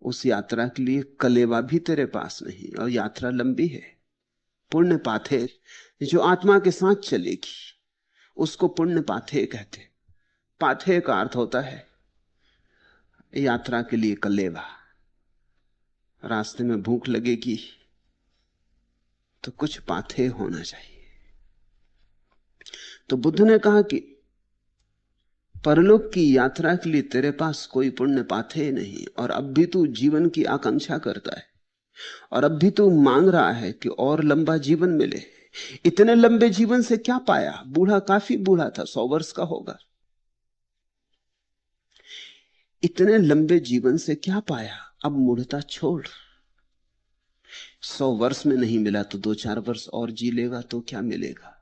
उस यात्रा के लिए कलेवा भी तेरे पास नहीं, और यात्रा लंबी है। पुण्य पाथे, जो आत्मा के साथ चलेगी उसको पुण्य पाथे कहते। पाथे का अर्थ होता है यात्रा के लिए कलेवा। रास्ते में भूख लगेगी तो कुछ पाथे होना चाहिए। तो बुद्ध ने कहा कि परलोक की यात्रा के लिए तेरे पास कोई पुण्य पाथे नहीं, और अब भी तू जीवन की आकांक्षा करता है, और अब भी तू मांग रहा है कि और लंबा जीवन मिले। इतने लंबे जीवन से क्या पाया? बूढ़ा, काफी बूढ़ा था, 100 वर्ष का होगा। इतने लंबे जीवन से क्या पाया? अब मूढ़ता छोड़। 100 वर्ष में नहीं मिला तो 2-4 वर्ष और जी लेगा तो क्या मिलेगा?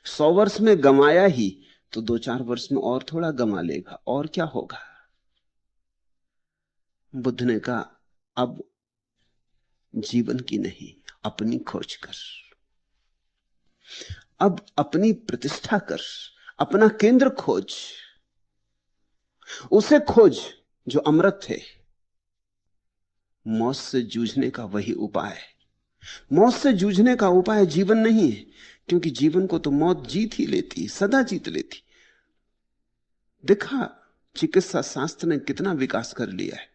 100 वर्ष में गंवाया ही तो 2-4 वर्ष में और थोड़ा गंवा लेगा, और क्या होगा? बुद्ध ने कहा अब जीवन की नहीं, अपनी खोज कर। अब अपनी प्रतिष्ठा कर, अपना केंद्र खोज। उसे खोज जो अमृत है। मौत से जूझने का वही उपाय है। मौत से जूझने का उपाय जीवन नहीं है, क्योंकि जीवन को तो मौत जीत ही लेती, सदा जीत लेती। देखा चिकित्सा शास्त्र ने कितना विकास कर लिया है,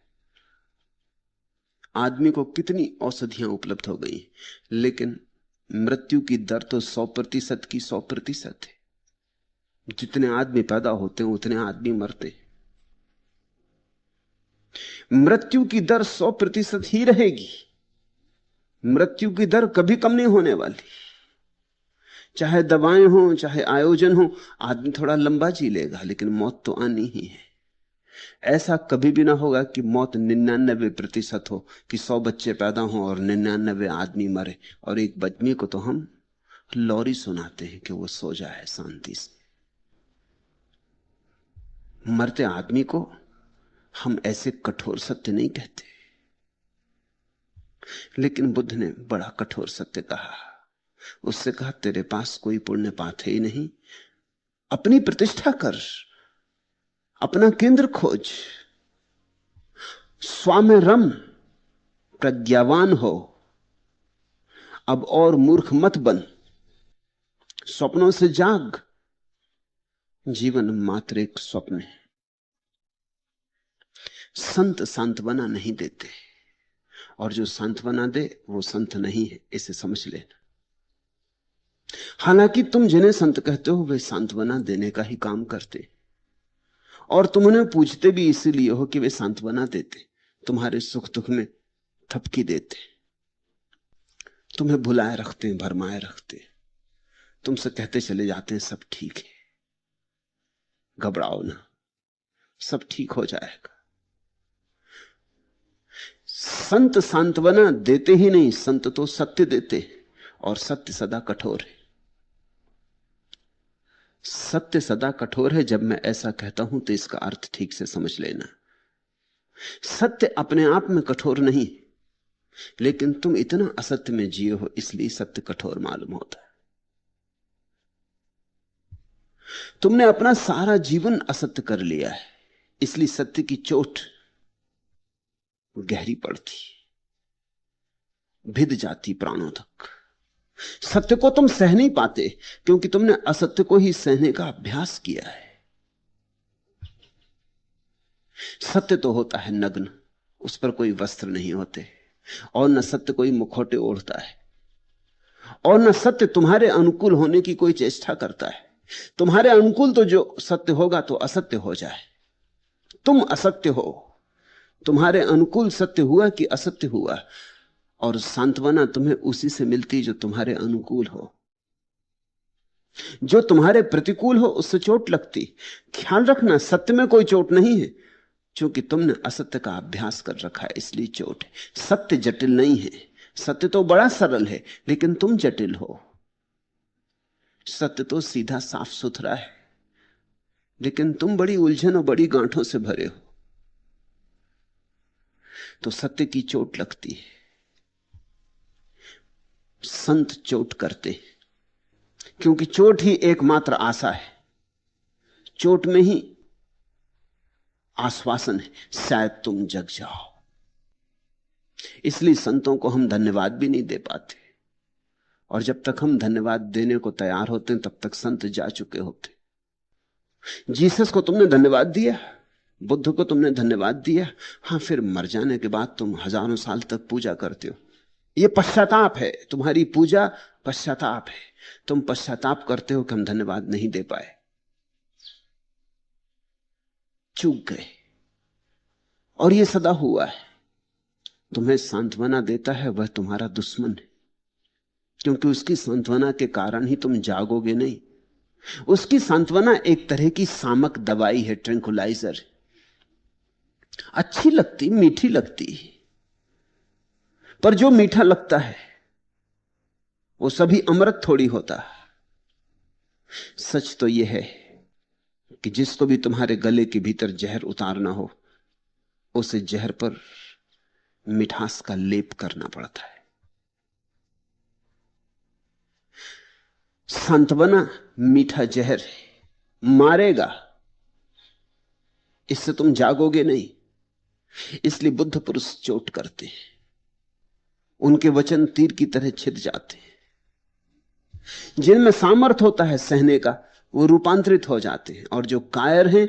आदमी को कितनी औषधियां उपलब्ध हो गई, लेकिन मृत्यु की दर तो 100% की 100% है। जितने आदमी पैदा होते हैं उतने आदमी मरते हैं। मृत्यु की दर 100% ही रहेगी। मृत्यु की दर कभी कम नहीं होने वाली। चाहे दवाएं हो, चाहे आयोजन हो, आदमी थोड़ा लंबा जी लेगा, लेकिन मौत तो आनी ही है। ऐसा कभी भी ना होगा कि मौत 99% हो, कि 100 बच्चे पैदा हों और 99 आदमी मरे, और एक बदमी को तो हम लोरी सुनाते हैं कि वो सो जाए शांति से। मरते आदमी को हम ऐसे कठोर सत्य नहीं कहते, लेकिन बुद्ध ने बड़ा कठोर सत्य कहा। उससे कहा तेरे पास कोई पुण्य पाथे ही नहीं, अपनी प्रतिष्ठा कर, अपना केंद्र खोज, स्वा में रम, प्रज्ञावान हो, अब और मूर्ख मत बन, स्वप्नों से जाग। जीवन मात्र एक स्वप्न है। संत सांत्वना नहीं देते, और जो सांत्वना दे वो संत नहीं है, इसे समझ लेना। हालांकि तुम जिन्हें संत कहते हो वे सांत्वना देने का ही काम करते, और तुम उन्हें पूछते भी इसीलिए हो कि वे सांत्वना देते, तुम्हारे सुख दुख में थपकी देते, तुम्हें भुलाए रखते हैं, भरमाए रखते, तुमसे कहते चले जाते हैं सब ठीक है, घबराओ ना, सब ठीक हो जाएगा। संत सांत्वना देते ही नहीं, संत तो सत्य देते, और सत्य सदा कठोर है। सत्य सदा कठोर है। जब मैं ऐसा कहता हूं तो इसका अर्थ ठीक से समझ लेना। सत्य अपने आप में कठोर नहीं, लेकिन तुम इतना असत्य में जिए हो इसलिए सत्य कठोर मालूम होता है। तुमने अपना सारा जीवन असत्य कर लिया है, इसलिए सत्य की चोट गहरी पड़ती, भिद जाती प्राणों तक। सत्य को तुम सह नहीं पाते, क्योंकि तुमने असत्य को ही सहने का अभ्यास किया है। सत्य तो होता है नग्न, उस पर कोई वस्त्र नहीं होते, और न सत्य कोई मुखौटे ओढ़ता है, और न सत्य तुम्हारे अनुकूल होने की कोई चेष्टा करता है। तुम्हारे अनुकूल तो जो सत्य होगा तो असत्य हो जाए, तुम असत्य हो, तुम्हारे अनुकूल सत्य हुआ कि असत्य हुआ, और सांत्वना तुम्हें उसी से मिलती जो तुम्हारे अनुकूल हो। जो तुम्हारे प्रतिकूल हो उससे चोट लगती। ख्याल रखना, सत्य में कोई चोट नहीं है, क्योंकि तुमने असत्य का अभ्यास कर रखा है, इसलिए चोट है। सत्य जटिल नहीं है, सत्य तो बड़ा सरल है, लेकिन तुम जटिल हो। सत्य तो सीधा साफ सुथरा है, लेकिन तुम बड़ी उलझन और बड़ी गांठों से भरे हो, तो सत्य की चोट लगती है। संत चोट करते, क्योंकि चोट ही एकमात्र आशा है। चोट में ही आश्वासन है, शायद तुम जग जाओ। इसलिए संतों को हम धन्यवाद भी नहीं दे पाते, और जब तक हम धन्यवाद देने को तैयार होते हैं तब तक संत जा चुके होते। जीसस को तुमने धन्यवाद दिया, बुद्ध को तुमने धन्यवाद दिया, हां, फिर मर जाने के बाद तुम हजारों साल तक पूजा करते हो। यह पश्चाताप है, तुम्हारी पूजा पश्चाताप है। तुम पश्चाताप करते हो कि हम धन्यवाद नहीं दे पाए, चूक गए। और यह सदा हुआ है। तुम्हें सांत्वना देता है वह तुम्हारा दुश्मन है, क्योंकि उसकी सांत्वना के कारण ही तुम जागोगे नहीं। उसकी सांत्वना एक तरह की सामक दवाई है, ट्रैंकुलाइजर। अच्छी लगती, मीठी लगती, पर जो मीठा लगता है वो सभी अमृत थोड़ी होता। सच तो यह है कि जिसको भी तुम्हारे गले के भीतर जहर उतारना हो, उसे जहर पर मिठास का लेप करना पड़ता है। सांत्वना मीठा जहर है, मारेगा, इससे तुम जागोगे नहीं। इसलिए बुद्ध पुरुष चोट करते हैं, उनके वचन तीर की तरह छिद जाते हैं। जिनमें सामर्थ होता है सहने का, वो रूपांतरित हो जाते हैं, और जो कायर हैं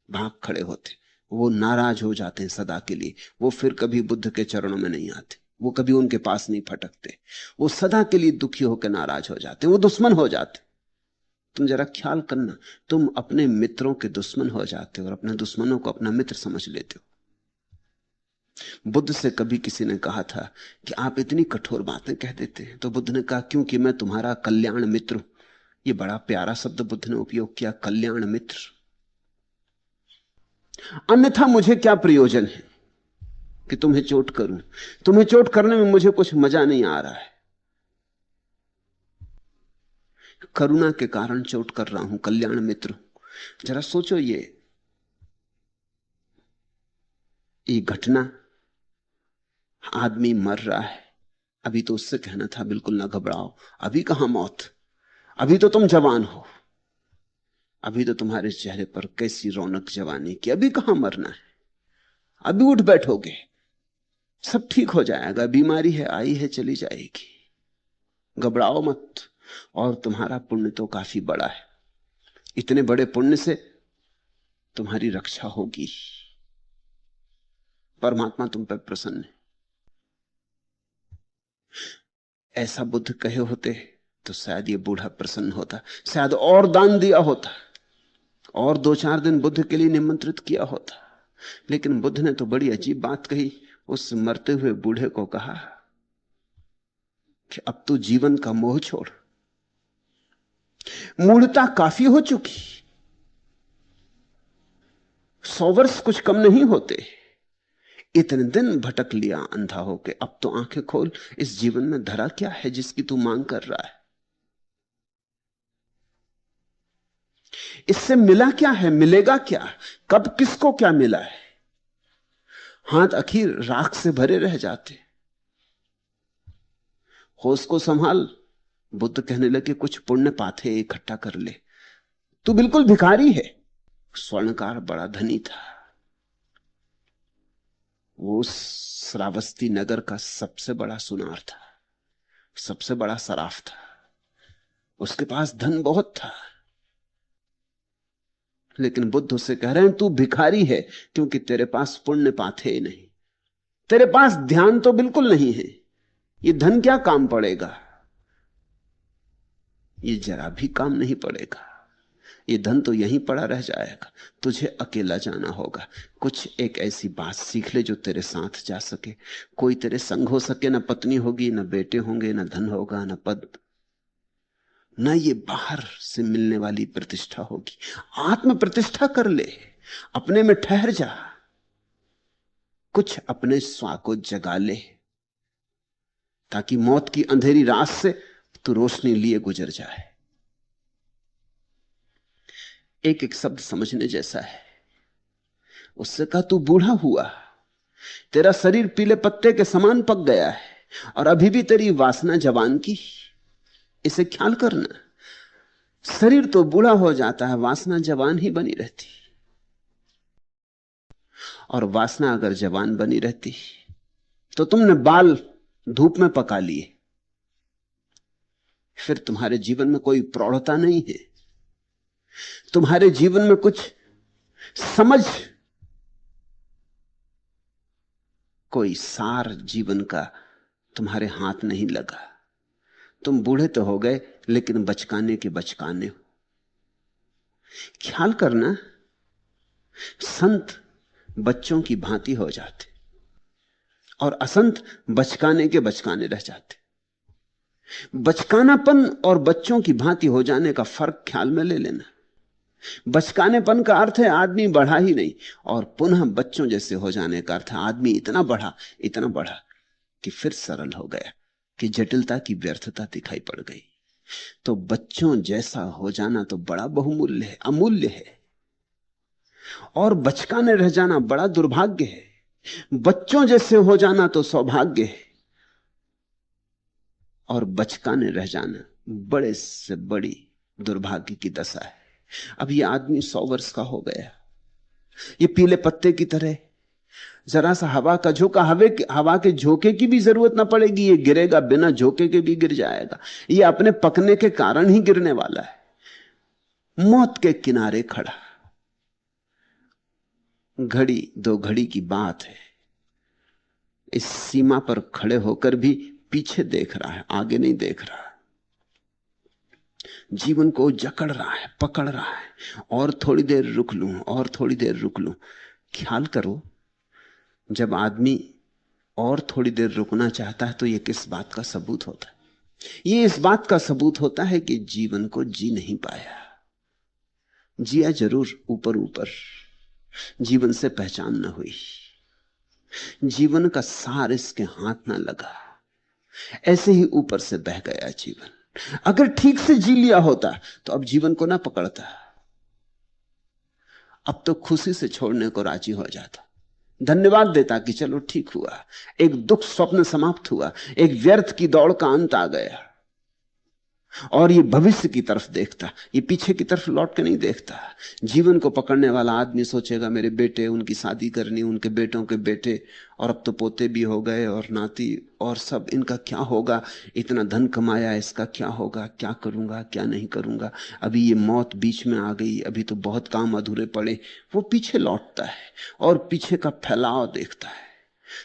भाग खड़े होते, वो नाराज हो जाते हैं सदा के लिए। वो फिर कभी बुद्ध के चरणों में नहीं आते, वो कभी उनके पास नहीं फटकते, वो सदा के लिए दुखी होकर नाराज हो जाते, वो दुश्मन हो जाते। तुम जरा ख्याल करना, तुम अपने मित्रों के दुश्मन हो जाते हो और अपने दुश्मनों को अपना मित्र समझ लेते हो। बुद्ध से कभी किसी ने कहा था कि आप इतनी कठोर बातें कह देते हैं, तो बुद्ध ने कहा क्योंकि मैं तुम्हारा कल्याण मित्र हूं। यह बड़ा प्यारा शब्द बुद्ध ने उपयोग किया, कल्याण मित्र। अन्यथा मुझे क्या प्रयोजन है कि तुम्हें चोट करूं? तुम्हें चोट करने में मुझे कुछ मजा नहीं आ रहा है। करुणा के कारण चोट कर रहा हूं, कल्याण मित्र। जरा सोचो, ये घटना, आदमी मर रहा है, अभी तो उससे कहना था बिल्कुल ना घबराओ, अभी कहां मौत, अभी तो तुम जवान हो, अभी तो तुम्हारे चेहरे पर कैसी रौनक जवानी की, अभी कहां मरना है, अभी उठ बैठोगे, सब ठीक हो जाएगा, बीमारी है आई है चली जाएगी, घबराओ मत। और तुम्हारा पुण्य तो काफी बड़ा है, इतने बड़े पुण्य से तुम्हारी रक्षा होगी, परमात्मा तुम पर प्रसन्न है। ऐसा बुद्ध कहे होते तो शायद ये बूढ़ा प्रसन्न होता, शायद और दान दिया होता, और 2-4 दिन बुद्ध के लिए निमंत्रित किया होता। लेकिन बुद्ध ने तो बड़ी अजीब बात कही। उस मरते हुए बूढ़े को कहा कि अब तू जीवन का मोह छोड़, मूढ़ता काफी हो चुकी, 100 वर्ष कुछ कम नहीं होते, इतने दिन भटक लिया अंधा होके, अब तो आंखें खोल, इस जीवन में धरा क्या है जिसकी तू मांग कर रहा है? इससे मिला क्या है, मिलेगा क्या, कब किसको क्या मिला है? हाथ आखिर राख से भरे रह जाते। होश को संभाल। बुद्ध कहने लगे कुछ पुण्य पाथे इकट्ठा कर ले, तू बिल्कुल भिखारी है। स्वर्णकार बड़ा धनी था, वो उस श्रावस्ती नगर का सबसे बड़ा सुनार था, सबसे बड़ा सराफ था, उसके पास धन बहुत था। लेकिन बुद्ध उससे कह रहे हैं तू भिखारी है, क्योंकि तेरे पास पुण्य पाथे नहीं, तेरे पास ध्यान तो बिल्कुल नहीं है। ये धन क्या काम पड़ेगा, ये जरा भी काम नहीं पड़ेगा, ये धन तो यहीं पड़ा रह जाएगा। तुझे अकेला जाना होगा, कुछ एक ऐसी बात सीख ले जो तेरे साथ जा सके, कोई तेरे संग हो सके। ना पत्नी होगी, ना बेटे होंगे, ना धन होगा, ना पद, ना ये बाहर से मिलने वाली प्रतिष्ठा होगी। आत्म प्रतिष्ठा कर ले, अपने में ठहर जा, कुछ अपने स्वा को जगा ले, ताकि मौत की अंधेरी रात से तू रोशनी लिए गुजर जाए। एक एक शब्द समझने जैसा है। उससे कहा तू बूढ़ा हुआ, तेरा शरीर पीले पत्ते के समान पक गया है, और अभी भी तेरी वासना जवान की। इसे ख्याल करना, शरीर तो बूढ़ा हो जाता है, वासना जवान ही बनी रहती। और वासना अगर जवान बनी रहती तो तुमने बाल धूप में पका लिए, फिर तुम्हारे जीवन में कोई प्रौढ़ता नहीं है, तुम्हारे जीवन में कुछ समझ, कोई सार जीवन का तुम्हारे हाथ नहीं लगा। तुम बूढ़े तो हो गए लेकिन बचकाने के बचकाने हो। ख्याल करना, संत बच्चों की भांति हो जाते और असंत बचकाने के बचकाने रह जाते। बचकानापन और बच्चों की भांति हो जाने का फर्क ख्याल में ले लेना। बचकानेपन का अर्थ है आदमी बढ़ा ही नहीं, और पुनः बच्चों जैसे हो जाने का अर्थ है आदमी इतना बढ़ा कि फिर सरल हो गया, कि जटिलता की व्यर्थता दिखाई पड़ गई। तो बच्चों जैसा हो जाना तो बड़ा बहुमूल्य है, अमूल्य है, और बचकाने रह जाना बड़ा दुर्भाग्य है। बच्चों जैसे हो जाना तो सौभाग्य है, और बचकाने रह जाना बड़े से बड़ी दुर्भाग्य की दशा है। अब ये आदमी 100 वर्ष का हो गया, ये पीले पत्ते की तरह, जरा सा हवा का झोंका, हवा के झोंके की भी जरूरत ना पड़ेगी, ये गिरेगा, बिना झोंके के भी गिर जाएगा। ये अपने पकने के कारण ही गिरने वाला है। मौत के किनारे खड़ा, घड़ी दो घड़ी की बात है, इस सीमा पर खड़े होकर भी पीछे देख रहा है, आगे नहीं देख रहा। जीवन को जकड़ रहा है, पकड़ रहा है, और थोड़ी देर रुक लूं, और थोड़ी देर रुक लूं। ख्याल करो, जब आदमी और थोड़ी देर रुकना चाहता है तो यह किस बात का सबूत होता है? यह इस बात का सबूत होता है कि जीवन को जी नहीं पाया। जिया जरूर ऊपर ऊपर, जीवन से पहचान न हुई, जीवन का सार इसके हाथ ना लगा, ऐसे ही ऊपर से बह गया जीवन। अगर ठीक से जी लिया होता तो अब जीवन को ना पकड़ता, अब तो खुशी से छोड़ने को राजी हो जाता, धन्यवाद देता कि चलो ठीक हुआ, एक दुख स्वप्न समाप्त हुआ, एक व्यर्थ की दौड़ का अंत आ गया। और ये भविष्य की तरफ देखता, ये पीछे की तरफ लौट के नहीं देखता। जीवन को पकड़ने वाला आदमी सोचेगा मेरे बेटे, उनकी शादी करनी, उनके बेटों के बेटे, और अब तो पोते भी हो गए और नाती, और सब, इनका क्या होगा? इतना धन कमाया, इसका क्या होगा? क्या करूंगा, क्या नहीं करूंगा? अभी ये मौत बीच में आ गई, अभी तो बहुत काम अधूरे पड़े। वो पीछे लौटता है और पीछे का फैलाव देखता है।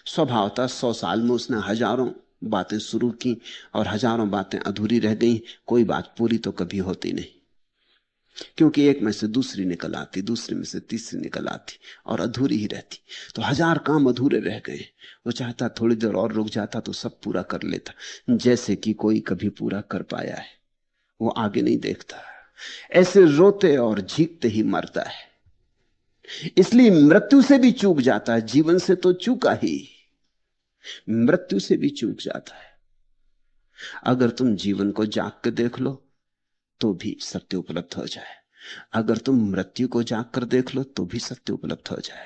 स्वभावतः 100 साल में उसने हजारों बातें शुरू की और हजारों बातें अधूरी रह गई। कोई बात पूरी तो कभी होती नहीं, क्योंकि एक में से दूसरी निकल आती, दूसरे में से तीसरी निकल आती, और अधूरी ही रहती। तो 1000 काम अधूरे रह गए। वो चाहता थोड़ी देर और रुक जाता तो सब पूरा कर लेता, जैसे कि कोई कभी पूरा कर पाया है। वो आगे नहीं देखता, ऐसे रोते और झीकते ही मरता है। इसलिए मृत्यु से भी चूक जाता है, जीवन से तो चूका ही, मृत्यु से भी चूक जाता है। अगर तुम जीवन को जाग के देख लो तो भी सत्य उपलब्ध हो जाए, अगर तुम मृत्यु को जाग कर देख लो तो भी सत्य उपलब्ध हो जाए।